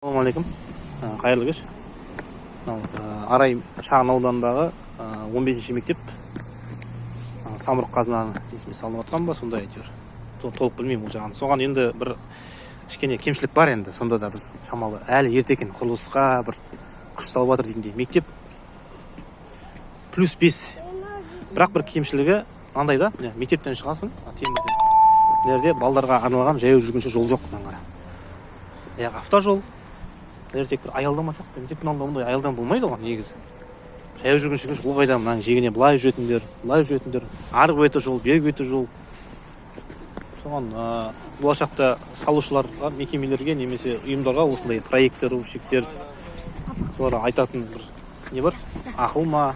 Ассалаумағалейкум. Қайырлы кеш. Арай шағын ауданындағы 15-ші мектеп самұрық қазынаның есіме салынып жатқан ба, сондай әйтеуір. Толық білмеймін ол жағын. Соған енді бір кішкене кемшілік бар енді. Сонда да біз шамалы әлі ерте екен құрылысқа бір күш салып жатыр дегендей. Мектеп +5. Бірақ бір кемшілігі андай да, мектептен шығасың, темірден. Мына балдарға арналған жаяу жүргінші жол жоқ мынаған қара. Автожол. Тек бір аялдамасақ, мектептің алдында ондай аялдама болмайды оған негізі. Жаяу жүргінші жол қайда, мынаның жегіне былай жүретіндер, арғы беті жол, бергі беті жол. Соған болашақта салушыларға, мекемелерге немесе ұйымдарға осындай проекттер, рубшиктер, соларға айтатын бір не бар? Ақыл ма,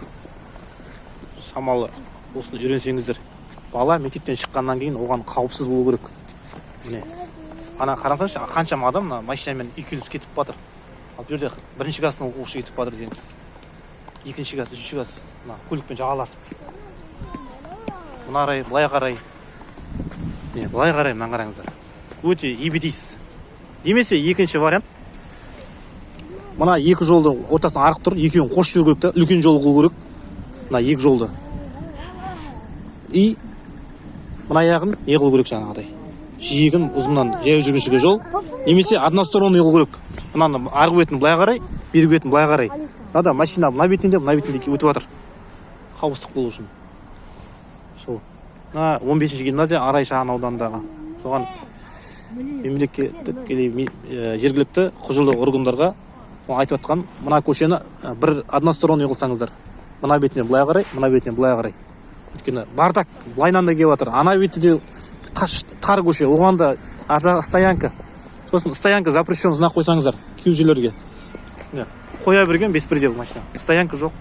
шамалы осыны үйренсеңіздер. Бала мектептен шыққаннан кейін оған қауіпсіз болу керек. Міне, ана қараңыздаршы, қаншама адам машинамен үйкеліп кетіп батыр. Ал бұл жерде бірінші класстың оқушы кетіп батыр дегенсіз. Екінші класс, үшінші класс, көлікпен жағаласып. Мына қарай, былай қарай. Міне, былай қарай, мына қараңыздар. Өте ебетейсіз. Немесе екінші вариант. Мына екі жолды ортасын арық тұр, екеуін қосып жүру керек та, үлкен жол қылу керек. Мына екі жолды. И мына аяғын не қылу керек жаңағыдай. Жиегін ұзыннан жаяу жүргіншіге жол, немесе односторонний қылу керек. Мынаны арғы бетін былай қарай, бергі бетін былай қарай. Мына машина мына бетінде өтіп жатыр. Қауіпсіздік болу үшін. Сол. Мына 15-ші гимназия Арай шағын ауданындағы. Соған мемлекеттік жергілікті құзырлы органдарға айтып жатқан, мына көшені бір односторонний қылсаңыздар. Мына бетіне былай қарай, мына бетіне былай қарай. Өйткені бардак былайнан да келіп жатыр. Ана беті де тар көше, оған да стоянка. Сосын стоянка запрещен знак қойсаңыздар, кеу жерлерге. Қоя берген беспредел машина. Стоянка жоқ.